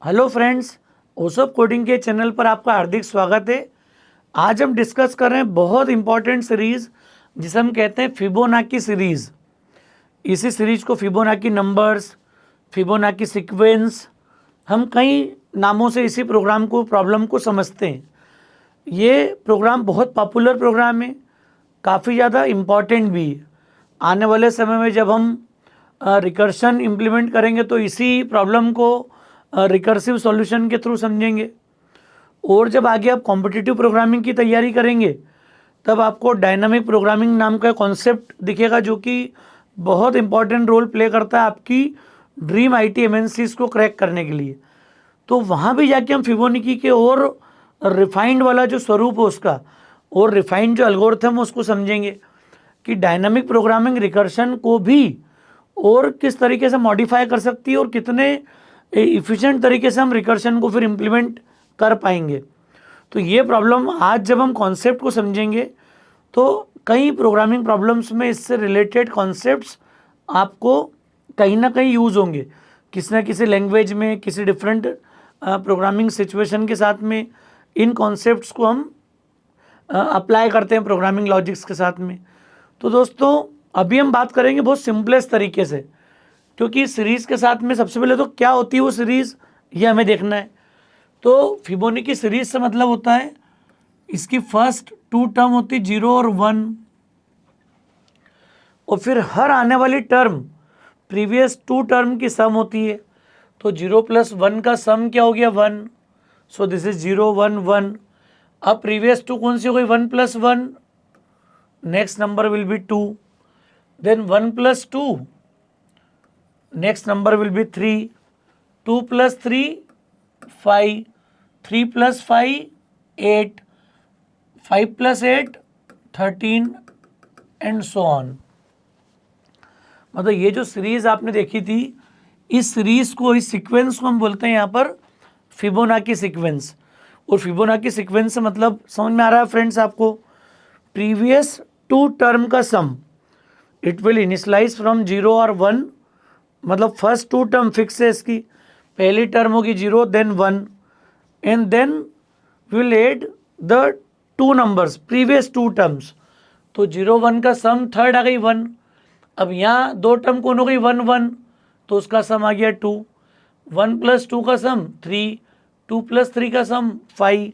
Hello friends, ओसोप coding के channel पर आपका हार्दिक स्वागत है। आज हम डिस्कस कर रहे हैं बहुत इंपॉर्टेंट सीरीज़ जिसे हम कहते हैं फिबोनाची सीरीज़। इसी सीरीज को फिबोनाची नंबर्स, फिबोनाची सीक्वेंस, हम कई नामों से इसी प्रॉब्लम को समझते हैं। ये प्रोग्राम बहुत पॉपुलर प्रोग्राम है, काफ़ी ज़्यादा इम्पॉर्टेंट भी है। आने वाले समय में जब हम रिकर्शन इम्प्लीमेंट करेंगे तो इसी प्रॉब्लम को रिकर्सिव सॉल्यूशन के थ्रू समझेंगे। और जब आगे आप कॉम्पिटिटिव प्रोग्रामिंग की तैयारी करेंगे तब आपको डायनामिक प्रोग्रामिंग नाम का कॉन्सेप्ट दिखेगा जो कि बहुत इंपॉर्टेंट रोल प्ले करता है आपकी ड्रीम आईटी एमएनसीज को क्रैक करने के लिए। तो वहाँ भी जाके हम फिबोनाची के और रिफाइंड वाला जो स्वरूप है उसका और रिफाइंड जो एल्गोरिथम है उसको समझेंगे कि डायनामिक प्रोग्रामिंग रिकर्शन को भी और किस तरीके से मॉडिफाई कर सकती है और कितने इफ़िशिएंट तरीके से हम रिकर्शन को फिर इम्प्लीमेंट कर पाएंगे। तो ये प्रॉब्लम आज जब हम कॉन्सेप्ट को समझेंगे तो कई प्रोग्रामिंग प्रॉब्लम्स में इससे रिलेटेड कॉन्सेप्ट्स आपको कहीं ना कहीं यूज़ होंगे, किसी न किसी लैंग्वेज में, किसी डिफरेंट प्रोग्रामिंग सिचुएशन के साथ में इन कॉन्सेप्ट्स को हम अप्लाई करते हैं प्रोग्रामिंग लॉजिक्स के साथ में। तो दोस्तों अभी हम बात करेंगे बहुत सिंपलेस्ट तरीके से, क्योंकि सीरीज़ के साथ में सबसे पहले तो क्या होती है वो सीरीज़ ये हमें देखना है। तो फिबोनाची सीरीज़ से मतलब होता है इसकी फर्स्ट टू टर्म होती 0 और 1 और फिर हर आने वाली टर्म प्रीवियस टू टर्म की सम होती है। तो 0 + 1 का सम क्या हो गया 1, सो दिस इज 0 1 1। अब प्रीवियस टू कौन सी हो गई 1 + 1, next number will be 2, then 1 + 2, next number will be 3, 2 + 3 5, 3 + 5 8, 5 + 8 13 and so on. मतलब ये जो सीरीज आपने देखी थी इस सीरीज को, इस सीक्वेंस को हम बोलते हैं यहाँ पर फिबोनाची सीक्वेंस। और फिबोनाची सीक्वेंस से मतलब समझ में आ रहा है फ्रेंड्स आपको, प्रीवियस टू टर्म का सम इट विल इनिशियलाइज फ्रॉम 0 और 1। मतलब फर्स्ट टू टर्म फिक्स है, इसकी पहली टर्म होगी 0 then 1 and then will add the two numbers previous two terms. तो 0 1 का सम थर्ड आ गई 1। अब यहाँ दो टर्म कौन हो गई 1 1, तो उसका सम आ गया 2। 1 + 2 का सम 3, 2 + 3 का सम 5।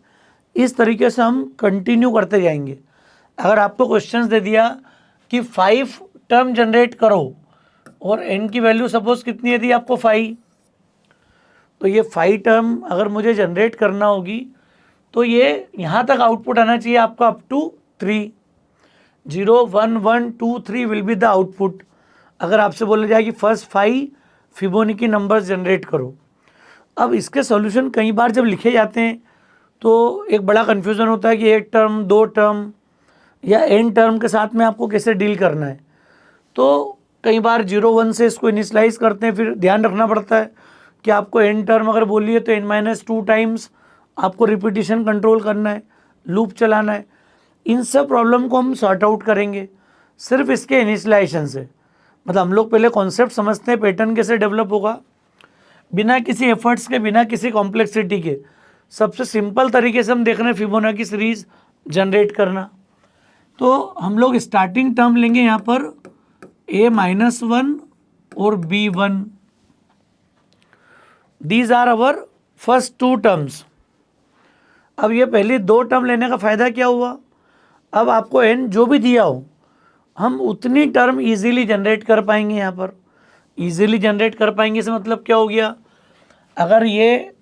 इस तरीके से हम कंटिन्यू करते जाएंगे। अगर आपको क्वेश्चंस दे दिया कि 5 टर्म जनरेट करो और n की वैल्यू सपोज कितनी है दी आपको 5, तो ये 5 टर्म अगर मुझे जनरेट करना होगी तो ये यहाँ तक आउटपुट आना चाहिए आपका up to 3। 0 1 1 2 3 will be the output. अगर आपसे बोला जाए कि फर्स्ट 5 फिबोनाची नंबर्स जनरेट करो। अब इसके सॉल्यूशन कई बार जब लिखे जाते हैं तो एक बड़ा कन्फ्यूज़न होता है कि एक टर्म, दो टर्म या n टर्म के साथ में आपको कैसे डील करना है। तो कई बार 0 1 से इसको इनिशलाइज करते हैं, फिर ध्यान रखना पड़ता है कि आपको n टर्म अगर बोलिए तो n-2 टाइम्स आपको रिपीटिशन कंट्रोल करना है, लूप चलाना है। इन सब प्रॉब्लम को हम सॉर्ट आउट करेंगे सिर्फ इसके इनिशलाइजेशन से। मतलब हम लोग पहले कॉन्सेप्ट समझते हैं पैटर्न कैसे डेवलप होगा, बिना किसी एफर्ट्स के, बिना किसी कॉम्प्लेक्सिटी के, सबसे सिंपल तरीके से हम देख रहे हैं फिबोनाची सीरीज जनरेट करना। तो हम लोग स्टार्टिंग टर्म लेंगे यहाँ पर a-1 और b1। These are our first two terms. अब ये पहली दो टर्म लेने का फ़ायदा क्या हुआ, अब आपको n जो भी दिया हो हम उतनी टर्म इजीली जनरेट कर पाएंगे। यहाँ पर इजीली जनरेट कर पाएंगे से मतलब क्या हो गया, अगर ये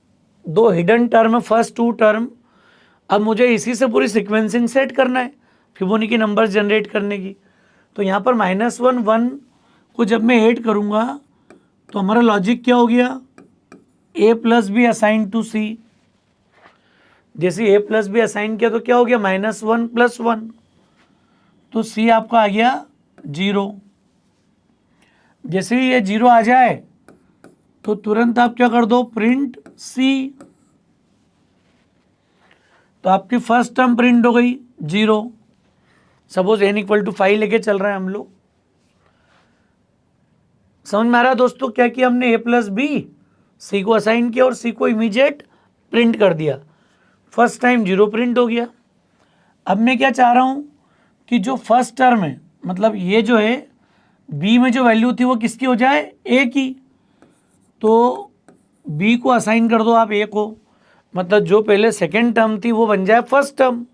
दो हिडन टर्म है फर्स्ट टू टर्म, अब मुझे इसी से पूरी सीक्वेंसिंग सेट करना है फिबोनाची नंबर्स जनरेट करने की। तो यहाँ पर -1 1 को जब मैं ऐड करूँगा तो हमारा लॉजिक क्या हो गया, a + b assign to c। जैसे a + b असाइन किया तो क्या हो गया -1 + 1, तो c आपका आ गया 0। जैसे ही ये 0 आ जाए तो तुरंत आप क्या कर दो, प्रिंट c। तो आपकी फर्स्ट टर्म प्रिंट हो गई 0। सपोज n = 5 लेके चल रहे हैं हम लोग। समझ में आ रहा है दोस्तों क्या किया हमने, a + b सी को असाइन किया और सी को इमीडिएट प्रिंट कर दिया। फर्स्ट टाइम 0 प्रिंट हो गया। अब मैं क्या चाह रहा हूँ कि जो फर्स्ट टर्म है, मतलब ये जो है बी में जो वैल्यू थी वो किसकी हो जाए, ए की। तो बी को असाइन कर दो आप ए को, मतलब जो पहले सेकेंड टर्म थी वो बन जाए फर्स्ट टर्म,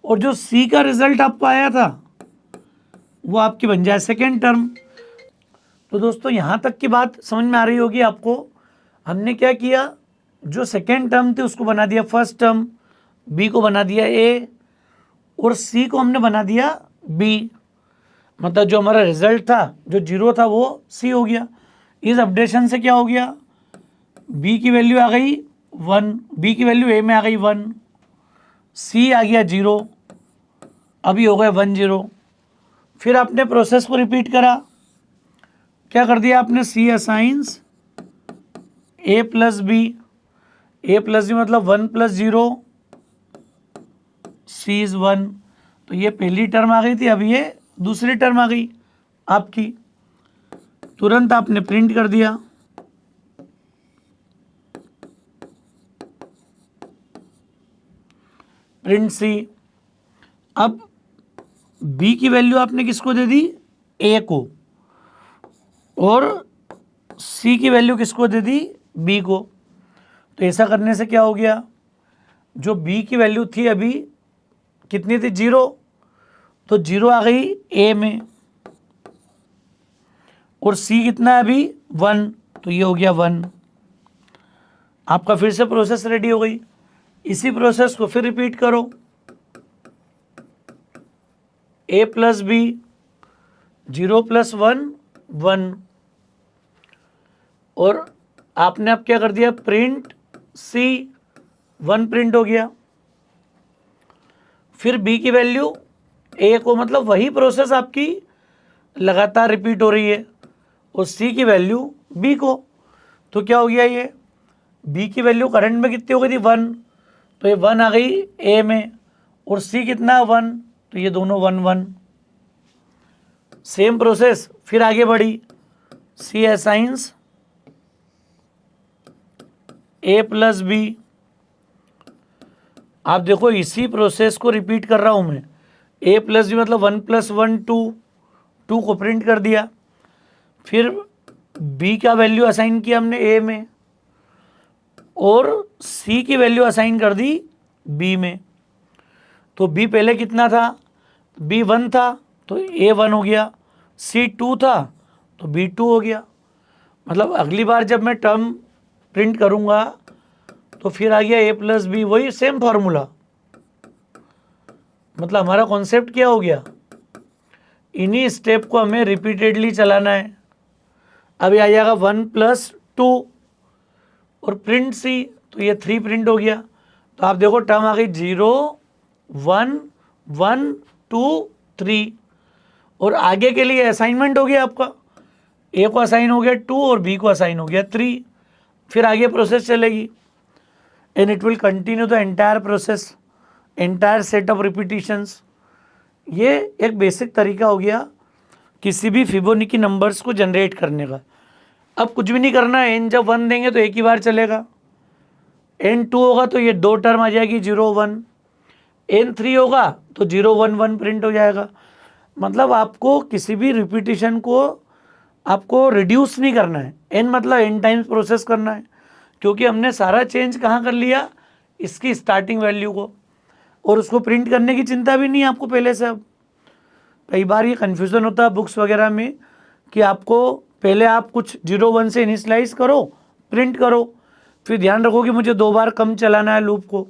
और जो सी का रिजल्ट आपको आया था वो आपकी बन जाए सेकेंड टर्म। तो दोस्तों यहाँ तक की बात समझ में आ रही होगी आपको। हमने क्या किया, जो सेकेंड टर्म थी उसको बना दिया फर्स्ट टर्म, बी को बना दिया ए, और सी को हमने बना दिया बी। मतलब जो हमारा रिजल्ट था, जो 0 था, वो सी हो गया। इस अपडेशन से क्या हो गया, बी की वैल्यू आ गई 1, बी की वैल्यू ए में आ गई 1, सी आ गया 0, अभी हो गए 1 0। फिर आपने प्रोसेस को रिपीट करा, क्या कर दिया आपने, सी असाइंस ए प्लस बी, ए प्लस बी मतलब 1 प्लस 0, सी इज 1। तो ये पहली टर्म आ गई थी, अब ये दूसरी टर्म आ गई आपकी। तुरंत आपने प्रिंट कर दिया। प्रिंट सी। अब बी की वैल्यू आपने किसको दे दी, ए को, और सी की वैल्यू किसको दे दी, बी को। तो ऐसा करने से क्या हो गया, जो बी की वैल्यू थी अभी कितनी थी, 0, तो 0 आ गई ए में, और सी कितना है अभी 1, तो ये हो गया 1। आपका फिर से प्रोसेस रेडी हो गई। इसी प्रोसेस को फिर रिपीट करो, ए प्लस बी, 0 प्लस 1 1, और आपने अब क्या कर दिया, प्रिंट सी, 1 प्रिंट हो गया। फिर बी की वैल्यू ए को, मतलब वही प्रोसेस आपकी लगातार रिपीट हो रही है, और सी की वैल्यू बी को। तो क्या हो गया, ये बी की वैल्यू करंट में कितनी हो गई थी 1, तो ये 1 आ गई ए में, और सी कितना 1, तो ये दोनों 1 1। सेम प्रोसेस फिर आगे बढ़ी, सी असाइंस ए प्लस बी। आप देखो इसी प्रोसेस को रिपीट कर रहा हूं मैं, ए प्लस बी मतलब 1 प्लस 1 2, 2 को प्रिंट कर दिया। फिर बी का वैल्यू असाइन किया हमने ए में, और सी की वैल्यू असाइन कर दी बी में। तो बी पहले कितना था, बी 1 था, तो ए 1 हो गया, सी 2 था, तो बी 2 हो गया। मतलब अगली बार जब मैं टर्म प्रिंट करूँगा तो फिर आ गया ए प्लस बी, वही सेम फार्मूला। मतलब हमारा कॉन्सेप्ट क्या हो गया, इन्हीं स्टेप को हमें रिपीटेडली चलाना है। अभी आ जाएगा 1 प्लस 2 और प्रिंट सी, तो ये 3 प्रिंट हो गया। तो आप देखो टर्म आ गई 0 1 1 2 3, और आगे के लिए असाइनमेंट हो गया आपका, ए को असाइन हो गया 2 और बी को असाइन हो गया 3। फिर आगे प्रोसेस चलेगी, and it will continue the entire process, entire set of repetitions. ये एक बेसिक तरीका हो गया किसी भी फिबोनाची नंबर्स को जनरेट करने का। अब कुछ भी नहीं करना है, एन जब 1 देंगे तो एक ही बार चलेगा, एन 2 होगा तो ये 2 टर्म आ जाएगी 0 1, एन 3 होगा तो 0 1 1 प्रिंट हो जाएगा। मतलब आपको किसी भी रिपीटिशन को आपको रिड्यूस नहीं करना है, एन मतलब एन टाइम्स प्रोसेस करना है, क्योंकि हमने सारा चेंज कहाँ कर लिया, इसकी स्टार्टिंग वैल्यू को, और उसको प्रिंट करने की चिंता भी नहीं है आपको पहले से। अब कई बार ये कन्फ्यूज़न होता है बुक्स वगैरह में कि आपको पहले आप कुछ 0 1 से इनिशलाइज करो, प्रिंट करो, फिर ध्यान रखो कि मुझे 2 बार कम चलाना है लूप को।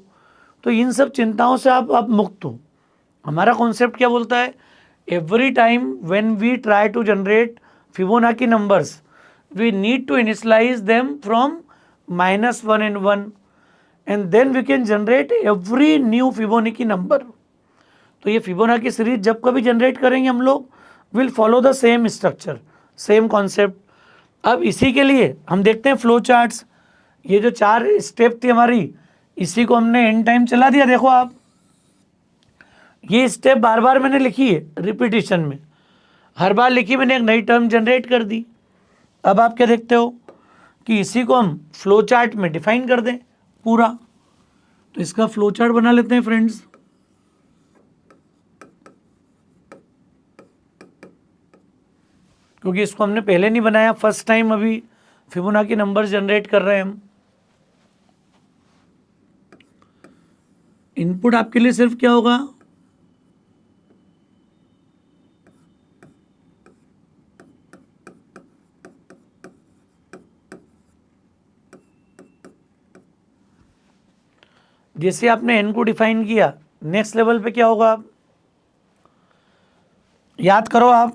तो इन सब चिंताओं से आप मुक्त हो। हमारा कॉन्सेप्ट क्या बोलता है, every time when we try to generate Fibonacci numbers we need to initialize them from -1 and 1, and then we can generate every new Fibonacci number। तो ये फिबोनाची सीरीज जब कभी जनरेट करेंगे हम लोग, will follow the same structure, same concept. अब इसी के लिए हम देखते हैं फ्लो चार्ट्स। ये जो 4 स्टेप थी हमारी, इसी को हमने एन टाइम चला दिया। देखो आप, ये स्टेप बार बार मैंने लिखी है रिपीटिशन में, हर बार लिखी मैंने, एक नई टर्म जनरेट कर दी। अब आप क्या देखते हो कि इसी को हम फ्लो चार्ट में डिफाइन कर दें पूरा। तो इसका फ्लो चार्ट बना लेते हैं फ्रेंड्स। क्योंकि इसको हमने पहले नहीं बनाया, फर्स्ट टाइम अभी फिबोनाची नंबर्स जनरेट कर रहे हैं हम। इनपुट आपके लिए सिर्फ क्या होगा, जैसे आपने n को डिफाइन किया, नेक्स्ट लेवल पे क्या होगा याद करो आप।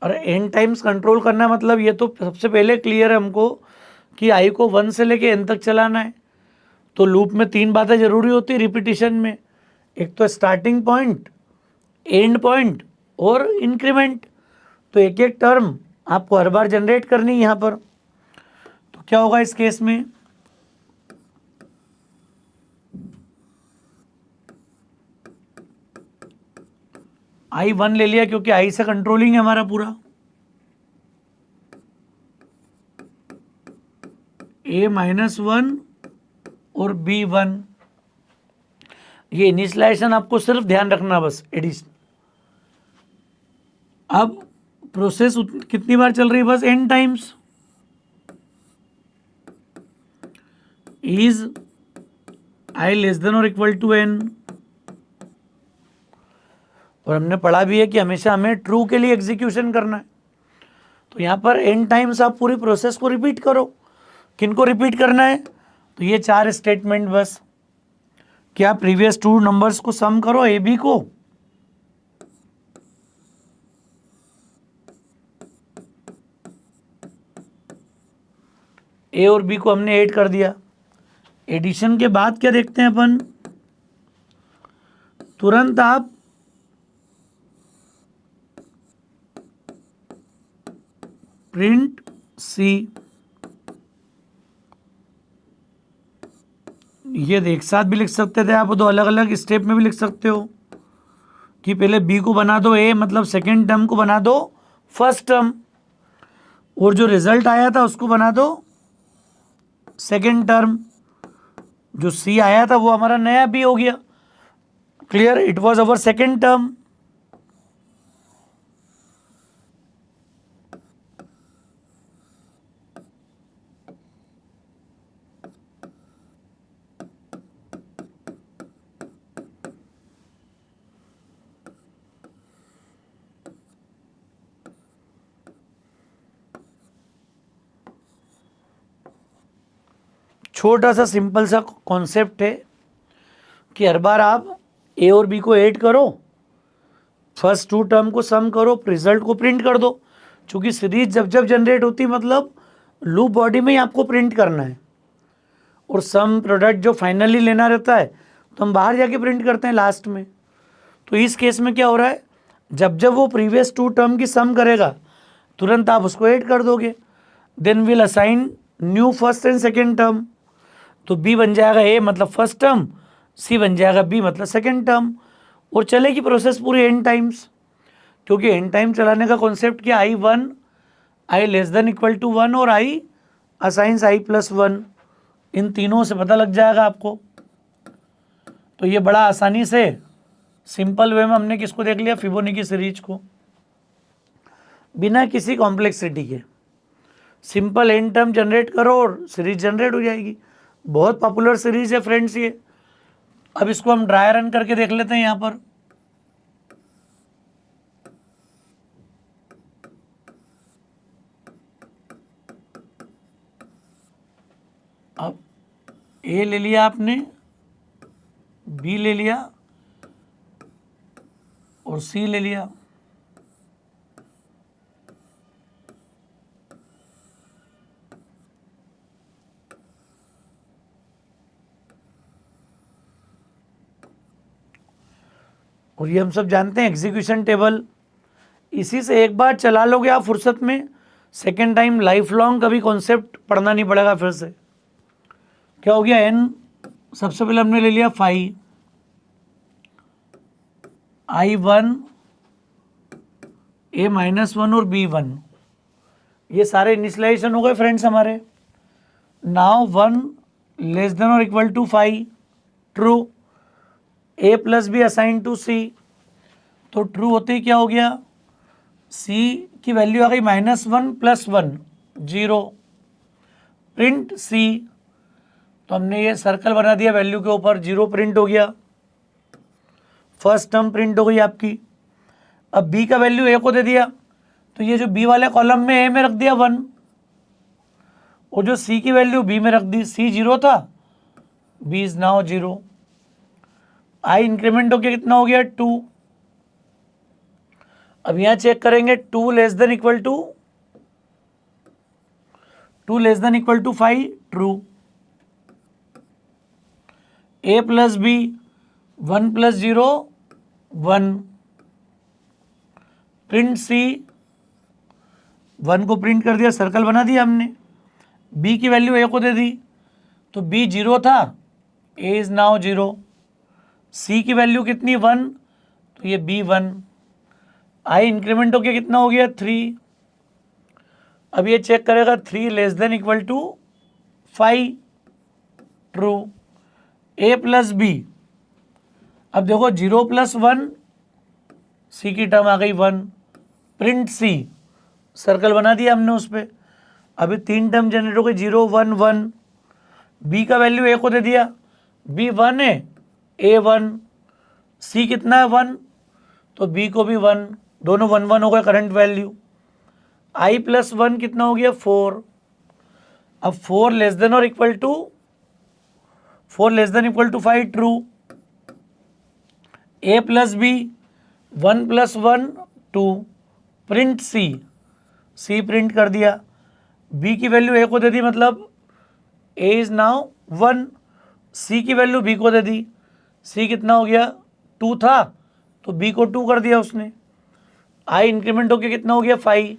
और n टाइम्स कंट्रोल करना मतलब ये तो सबसे पहले क्लियर है हमको कि i को 1 से लेके n तक चलाना है। तो लूप में 3 बातें जरूरी होती है रिपीटिशन में, एक तो स्टार्टिंग पॉइंट, एंड पॉइंट और इंक्रीमेंट। तो एक एक टर्म आपको हर बार जनरेट करनी है यहाँ पर। तो क्या होगा इस केस में, I1 ले लिया क्योंकि I से कंट्रोलिंग है हमारा पूरा, A-1 और B1। ये इनिशियलाइजेशन आपको सिर्फ ध्यान रखना बस, एडिशन। अब प्रोसेस कितनी बार चल रही है, बस n times. Is I less than और इक्वल टू n। और हमने पढ़ा भी है कि हमेशा हमें ट्रू के लिए एग्जीक्यूशन करना है। तो यहाँ पर n टाइम्स आप पूरी प्रोसेस को रिपीट करो। किन को रिपीट करना है, तो ये 4 स्टेटमेंट बस। क्या प्रीवियस 2 नंबर्स को सम करो ए बी को, ए और बी को हमने ऐड कर दिया। एडिशन के बाद क्या देखते हैं अपन, तुरंत आप प्रिंट सी, ये एक साथ भी लिख सकते थे आप, दो अलग अलग स्टेप में भी लिख सकते हो कि पहले बी को बना दो ए, मतलब सेकेंड टर्म को बना दो फर्स्ट टर्म, और जो रिजल्ट आया था उसको बना दो सेकेंड टर्म। जो सी आया था वो हमारा नया बी हो गया। Clear, it was our second term. छोटा सा सिंपल सा कॉन्सेप्ट है कि हर बार आप ए और बी को ऐड करो, फर्स्ट 2 टर्म को सम करो, रिजल्ट को प्रिंट कर दो। क्योंकि सीरीज जब जब जनरेट होती है मतलब लूप बॉडी में ही आपको प्रिंट करना है, और सम प्रोडक्ट जो फाइनली लेना रहता है तो हम बाहर जाके प्रिंट करते हैं लास्ट में। तो इस केस में क्या हो रहा है, जब जब वो प्रीवियस 2 टर्म की सम करेगा तुरंत आप उसको ऐड कर दोगे। Then will assign new first and second term. तो बी बन जाएगा ए मतलब फर्स्ट टर्म, सी बन जाएगा बी मतलब सेकेंड टर्म, और चलेगी प्रोसेस पूरी n टाइम्स। क्योंकि n टाइम चलाने का कॉन्सेप्ट क्या, I1 I less than equal to 1 और I असाइंस I प्लस 1। इन तीनों से पता लग जाएगा आपको। तो ये बड़ा आसानी से सिंपल वे में हमने किसको देख लिया, फिबोनाची सीरीज को, बिना किसी कॉम्प्लेक्सिटी के। सिंपल n टर्म जनरेट करो और सीरीज जनरेट हो जाएगी। बहुत पॉपुलर सीरीज है फ्रेंड्स ये। अब इसको हम ड्राई रन करके देख लेते हैं यहाँ पर। अब ए ले लिया आपने, बी ले लिया और सी ले लिया। और ये हम सब जानते हैं एग्जीक्यूशन टेबल। इसी से एक बार चला लोगे आप फुर्सत में, सेकेंड टाइम लाइफ लॉन्ग कभी कॉन्सेप्ट पढ़ना नहीं पड़ेगा फिर से। क्या हो गया, n सबसे पहले हमने ले लिया 5, I1 A-1 और B1। ये सारे इनिशियलाइजेशन हो गए फ्रेंड्स हमारे। नाउ 1 लेस देन और equal to 5 true, A plus B assign to C, तो ट्रू होते ही क्या हो गया, सी की वैल्यू आ गई -1 + 1 0, प्रिंट सी, तो हमने ये सर्कल बना दिया वैल्यू के ऊपर, 0 प्रिंट हो गया, फर्स्ट टर्म प्रिंट हो गई आपकी। अब बी का वैल्यू ए को दे दिया, तो ये जो बी वाले कॉलम में ए में रख दिया 1, और जो सी की वैल्यू बी में रख दी, सी 0 था, B is now 0। I increment होके कितना हो गया 2। अब यहां चेक करेंगे 2 less than equal to 5 true, A plus B 1 + 0 1, print C, 1 को प्रिंट कर दिया, सर्कल बना दिया हमने, बी की वैल्यू ए को दे दी, तो बी 0 था, ए इज नाउ 0, सी की वैल्यू कितनी 1, तो ये बी 1, आई इंक्रीमेंट होके कितना हो गया 3। अब ये चेक करेगा 3 less than equal to 5 true, A plus B, अब देखो 0 + 1, सी की टर्म आ गई 1, प्रिंट सी, सर्कल बना दिया हमने उस पर। अभी 3 टर्म जनरेट हो गई, 0 1 1, बी का वैल्यू ए को दे दिया, बी 1 है, ए 1, सी कितना है 1, तो बी को भी 1, दोनों 1 1 हो गए करंट वैल्यू। आई + 1 कितना हो गया 4, अब 4 लेस देन और equal to 5 true, A plus B 1 + 1 2, print C, C print कर दिया, बी की वैल्यू ए को दे दी, मतलब ए इज नाउ 1, सी की वैल्यू बी को दे दी, सी कितना हो गया 2 था, तो बी को 2 कर दिया उसने, आई इंक्रीमेंट होके कितना हो गया 5।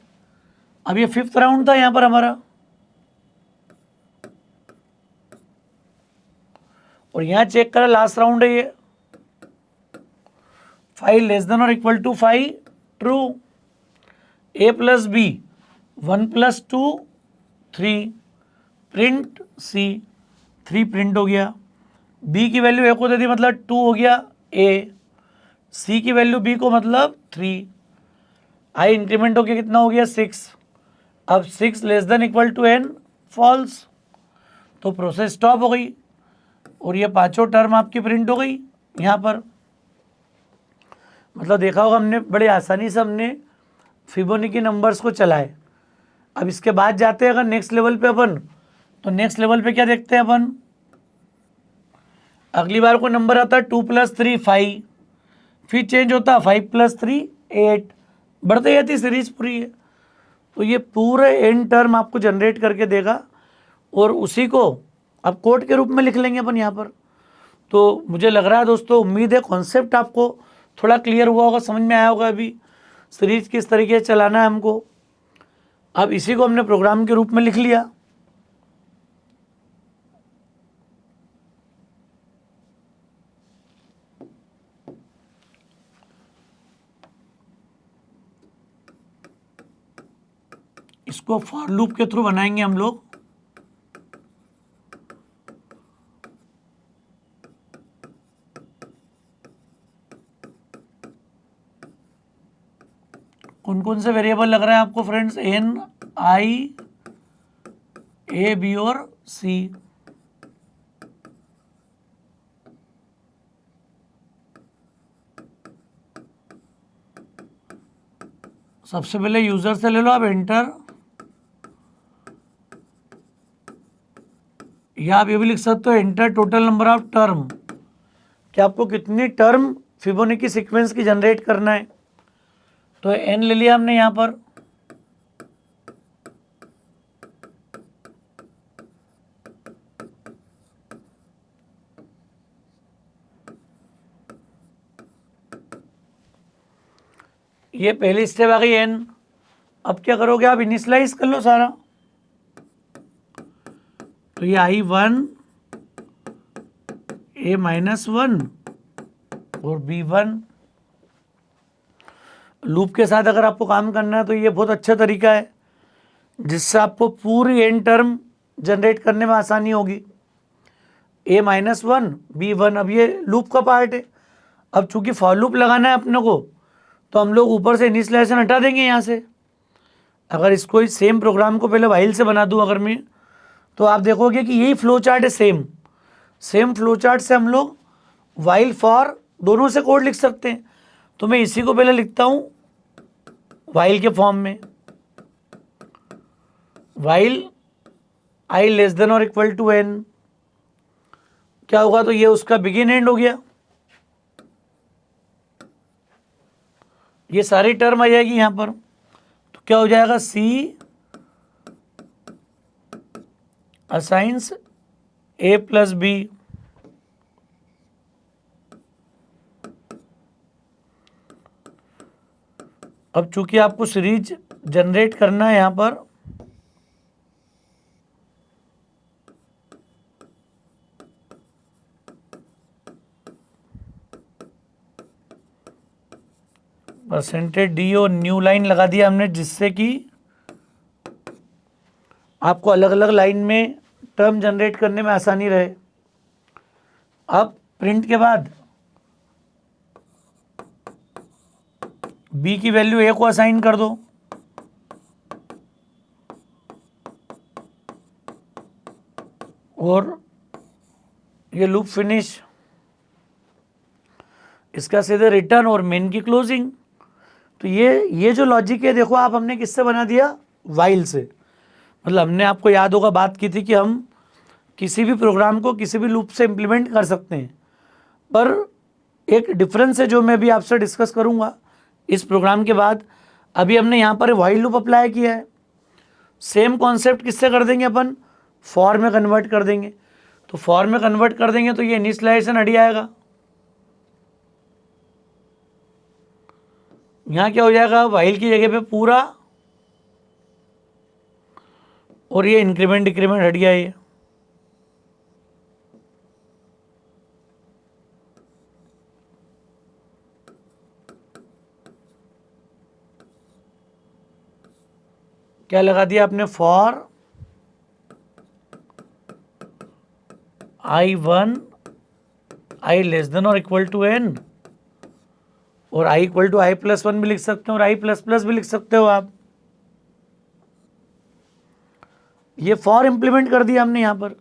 अब ये 5th राउंड था यहाँ पर हमारा, और यहाँ चेक करें लास्ट राउंड है ये, 5 लेस देन और equal to 5 true, A plus B 1 + 2 3, print C, 3 print हो गया, बी की वैल्यू ए को दे दी, मतलब 2 हो गया ए, सी की वैल्यू बी को मतलब 3, आई इंक्रीमेंट हो गया कितना हो गया 6। अब 6 less than equal to n false, तो प्रोसेस स्टॉप हो गई, और ये पांचों टर्म आपकी प्रिंट हो गई यहाँ पर। मतलब देखा होगा हमने बड़े आसानी से हमने फिबोनाची नंबर्स को चलाए। अब इसके बाद जाते हैं अगर नेक्स्ट लेवल पे अपन, तो नेक्स्ट लेवल पे क्या देखते हैं अपन, अगली बार को नंबर आता है 2 + 3 5, फिर चेंज होता है 5 + 3 8, बढ़ते जाती सीरीज पूरी है। तो ये पूरे एन टर्म आपको जनरेट करके देगा, और उसी को अब कोड के रूप में लिख लेंगे अपन यहाँ पर। तो मुझे लग रहा है दोस्तों, उम्मीद है कॉन्सेप्ट आपको थोड़ा क्लियर हुआ होगा, समझ में आया होगा अभी सीरीज किस तरीके से चलाना है हमको। अब इसी को हमने प्रोग्राम के रूप में लिख लिया। इसको फॉर लूप के थ्रू बनाएंगे हम लोग। कौन कौन से वेरिएबल लग रहे हैं आपको फ्रेंड्स, एन, आई, ए, बी और सी। सबसे पहले यूजर से ले लो आप एंटर, या आप ये भी लिख सकते हो enter total number of term, कि आपको कितनी टर्म फिबोनाची सीक्वेंस की जनरेट करना है। तो एन ले लिया हमने यहाँ पर, ये पहली स्टेप आ गई एन। अब क्या करोगे आप, इनिशियलाइज कर लो सारा। तो ये आई 1, ए -1 और बी 1। लूप के साथ अगर आपको काम करना है तो ये बहुत अच्छा तरीका है जिससे आपको पूरी एन टर्म जनरेट करने में आसानी होगी। a-1 b1, अब ये लूप का पार्ट है। अब चूंकि फॉर लूप लगाना है अपने को, तो हम लोग ऊपर से इनिशियलाइजेशन हटा देंगे यहाँ से। अगर इसको इस सेम प्रोग्राम को पहले वाइल से बना दूँ अगर मैं, तो आप देखोगे कि यही फ्लो चार्ट है। सेम फ्लो चार्ट से हम लोग वाइल फॉर दोनों से कोड लिख सकते हैं। तो मैं इसी को पहले लिखता हूँ वाइल के फॉर्म में, वाइल i लेस देन और इक्वल टू n। क्या होगा, तो ये उसका बिगिन एंड हो गया, ये सारी टर्म आ जाएगी यहां पर। तो क्या हो जाएगा, C assigns a plus B. अब चूंकि आपको सीरीज जनरेट करना है यहां पर, %d और न्यू लाइन लगा दिया हमने, जिससे कि आपको अलग अलग लाइन में टर्म जनरेट करने में आसानी रहे। अब प्रिंट के बाद b की वैल्यू a को असाइन कर दो, और ये लूप फिनिश, इसका सीधे रिटर्न और मेन की क्लोजिंग। तो ये जो लॉजिक है, देखो आप, हमने किससे बना दिया, वाइल से। मतलब हमने, आपको याद होगा, बात की थी कि हम किसी भी प्रोग्राम को किसी भी लूप से इम्प्लीमेंट कर सकते हैं। पर एक डिफरेंस है जो मैं भी आपसे डिस्कस करूंगा इस प्रोग्राम के बाद। अभी हमने यहाँ पर वाइल लूप अप्लाई किया है, सेम कॉन्सेप्ट किससे कर देंगे अपन, फॉर में कन्वर्ट कर देंगे। तो फॉर में कन्वर्ट कर देंगे तो ये इनिशियलाइजेशन हट जाएगा। यहाँ क्या हो जाएगा, वाइल की जगह पे पूरा, और ये इंक्रीमेंट डिक्रीमेंट हट गया। ये क्या लगा दिया आपने, for i1 i less than और इक्वल टू n, और i इक्वल टू i+1 भी लिख सकते हो और i++ भी लिख सकते हो आप। ये फॉर इंप्लीमेंट कर दिया हमने यहाँ पर,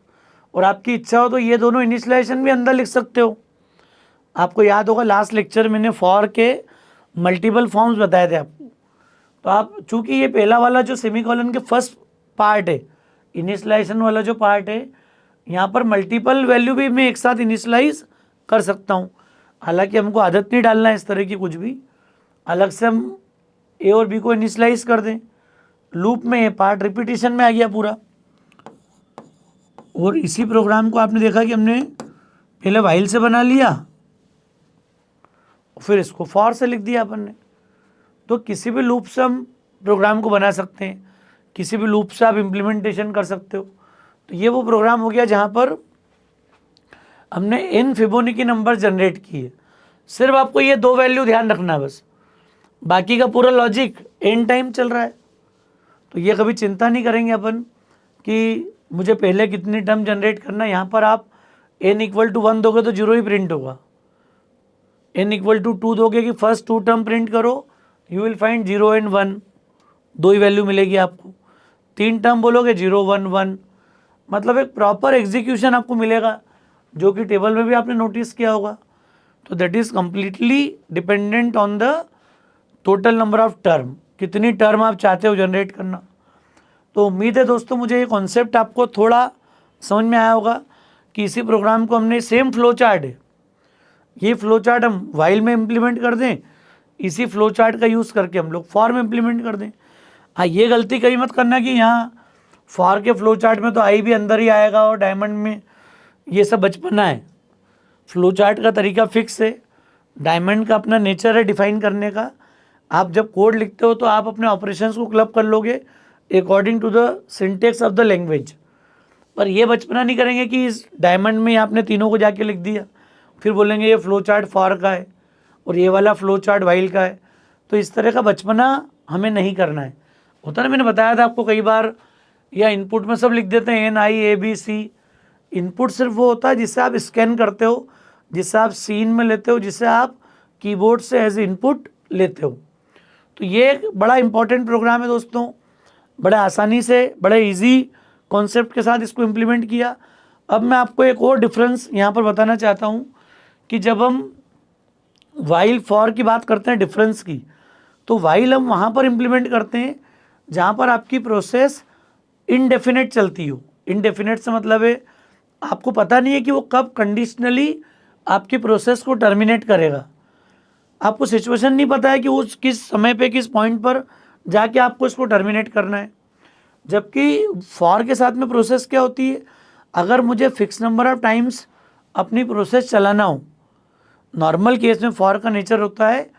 और आपकी इच्छा हो तो ये दोनों इनिशियलाइजेशन भी अंदर लिख सकते हो। आपको याद होगा लास्ट लेक्चर मैंने फॉर के मल्टीपल फॉर्म्स बताए थे आपको। तो आप, चूंकि ये पहला वाला जो सेमीकोलन के फर्स्ट पार्ट है, इनिशियलाइजेशन वाला जो पार्ट है, यहाँ पर मल्टीपल वैल्यू भी मैं एक साथ इनिशियलाइज कर सकता हूँ। हालांकि हमको आदत नहीं डालना है इस तरह की कुछ भी, अलग से हम ए और बी को इनिशियलाइज कर दें। लूप में ये पार्ट रिपीटिशन में आ गया पूरा। और इसी प्रोग्राम को आपने देखा कि हमने पहले वाइल से बना लिया, फिर इसको फॉर से लिख दिया अपन ने। तो किसी भी लूप से हम प्रोग्राम को बना सकते हैं, किसी भी लूप से आप इम्प्लीमेंटेशन कर सकते हो। तो ये वो प्रोग्राम हो गया जहाँ पर हमने n फिबोनाची नंबर जनरेट किए। सिर्फ आपको ये दो वैल्यू ध्यान रखना है बस, बाकी का पूरा लॉजिक n टाइम चल रहा है। तो ये कभी चिंता नहीं करेंगे अपन कि मुझे पहले कितनी टर्म जनरेट करना है। यहाँ पर आप n इक्वल टू 1 दोगे तो 0 ही प्रिंट होगा, n इक्वल टू 2 दोगे कि फर्स्ट 2 टर्म प्रिंट करो, यू विल फाइंड 0 एंड 1, दो ही वैल्यू मिलेगी आपको। 3 टर्म बोलोगे 0 1 1, मतलब एक प्रॉपर एग्जीक्यूशन आपको मिलेगा, जो कि टेबल में भी आपने नोटिस किया होगा। तो that is completely dependent on the total number of term, कितनी टर्म आप चाहते हो जनरेट करना। तो उम्मीद है दोस्तों मुझे ये कॉन्सेप्ट आपको थोड़ा समझ में आया होगा कि इसी प्रोग्राम को हमने, सेम फ्लो चार्ट है, ये फ्लो चार्ट हम वाइल में इम्प्लीमेंट कर दें, इसी फ्लो चार्ट का यूज़ करके हम लोग फॉर में इम्प्लीमेंट कर दें। हाँ, ये गलती कहीं मत करना कि यहाँ फॉर के फ्लो चार्ट में तो आई भी अंदर ही आएगा और डायमंड में ये सब बचपना है। फ्लो चार्ट का तरीका फिक्स है, डायमंड का अपना नेचर है डिफाइन करने का। आप जब कोड लिखते हो तो आप अपने ऑपरेशंस को क्लब कर लोगे according to the syntax of the language. पर ये बचपना नहीं करेंगे कि इस डायमंड में आपने तीनों को जाके लिख दिया, फिर बोलेंगे ये फ्लो चार्ट फॉर का है और ये वाला फ्लो चार्ट वाइल का है। तो इस तरह का बचपना हमें नहीं करना है। होता ना, मैंने बताया था आपको कई बार, या इनपुट में सब लिख देते हैं NIABC। इनपुट सिर्फ वो होता है जिसे आप स्कैन करते हो, जिसे आप सीन में लेते हो, जिसे आप कीबोर्ड से एज इनपुट लेते हो। तो ये एक बड़ा इंपॉर्टेंट प्रोग्राम है दोस्तों, बड़े आसानी से, बड़े इजी कॉन्सेप्ट के साथ इसको इम्प्लीमेंट किया। अब मैं आपको एक और डिफरेंस यहाँ पर बताना चाहता हूँ कि जब हम वाइल फॉर की बात करते हैं डिफरेंस की, तो वाइल हम वहाँ पर इम्प्लीमेंट करते हैं जहाँ पर आपकी प्रोसेस इनडेफिनेट चलती हो। इनडेफिनेट से मतलब है आपको पता नहीं है कि वो कब कंडीशनली आपकी प्रोसेस को टर्मिनेट करेगा। आपको सिचुएशन नहीं पता है कि उस किस समय पे किस पॉइंट पर जाके आपको इसको टर्मिनेट करना है। जबकि फॉर के साथ में प्रोसेस क्या होती है, अगर मुझे फिक्स नंबर ऑफ टाइम्स अपनी प्रोसेस चलाना हो, नॉर्मल केस में फॉर का नेचर होता है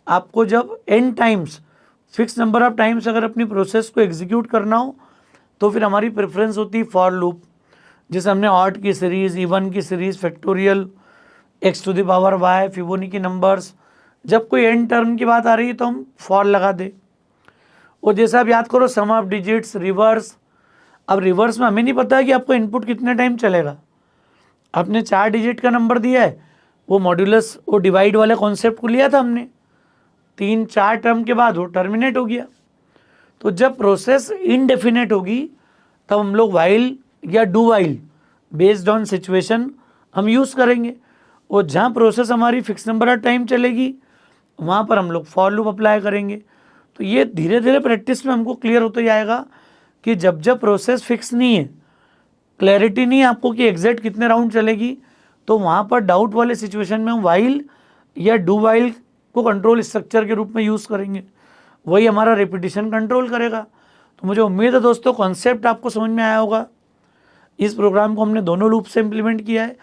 आपको जब n times, fix number of times अगर अपनी प्रोसेस को एग्जीक्यूट करना हो, तो फिर हमारी प्रेफरेंस होती है फॉर लूप, जिसे हमने ऑड की सीरीज़, इवन की series, factorial, x to the power y, Fibonacci numbers. जब कोई n टर्म की बात आ रही है तो हम फॉर लगा दे। और जैसे आप याद करो सम ऑफ डिजिट्स, रिवर्स। अब रिवर्स में हमें नहीं पता है कि आपको इनपुट कितने टाइम चलेगा। आपने 4 डिजिट का नंबर दिया है, वो मॉड्यूलस, वो डिवाइड वाले कॉन्सेप्ट को लिया था हमने, 3-4 टर्म के बाद वो टर्मिनेट हो गया। तो जब प्रोसेस इनडेफिनेट होगी तब हम लोग वाइल या do while based on situation हम यूज़ करेंगे। और जहाँ प्रोसेस हमारी फिक्स नंबर ऑफ टाइम चलेगी वहाँ पर हम लोग फॉर लूप अप्लाई करेंगे। तो ये धीरे धीरे प्रैक्टिस में हमको क्लियर होते जाएगा कि जब जब प्रोसेस फिक्स नहीं है, क्लैरिटी नहीं है आपको कि एग्जैक्ट कितने राउंड चलेगी, तो वहाँ पर डाउट वाले सिचुएशन में हम वाइल या डू वाइल को कंट्रोल स्ट्रक्चर के रूप में यूज़ करेंगे। वही हमारा रिपीटिशन कंट्रोल करेगा। तो मुझे उम्मीद है दोस्तों कॉन्सेप्ट आपको समझ में आया होगा। इस प्रोग्राम को हमने दोनों लूप से इम्प्लीमेंट किया है।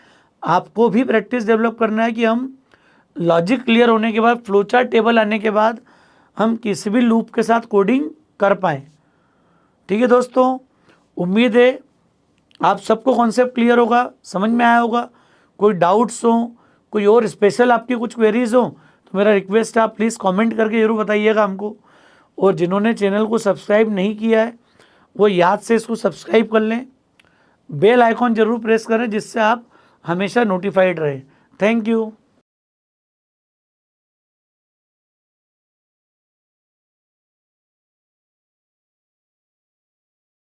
आपको भी प्रैक्टिस डेवलप करना है कि हम लॉजिक क्लियर होने के बाद, फ्लोचार्ट टेबल आने के बाद हम किसी भी लूप के साथ कोडिंग कर पाएँ। ठीक है दोस्तों, उम्मीद है आप सबको कॉन्सेप्ट क्लियर होगा, समझ में आया होगा। कोई डाउट्स हो, कोई और स्पेशल आपकी कुछ क्वेरीज हो, तो मेरा रिक्वेस्ट है आप प्लीज़ कमेंट करके ज़रूर बताइएगा हमको। और जिन्होंने चैनल को सब्सक्राइब नहीं किया है वो याद से इसको सब्सक्राइब कर लें, बेल आइकॉन ज़रूर प्रेस करें जिससे आप हमेशा नोटिफाइड रहें। Thank you.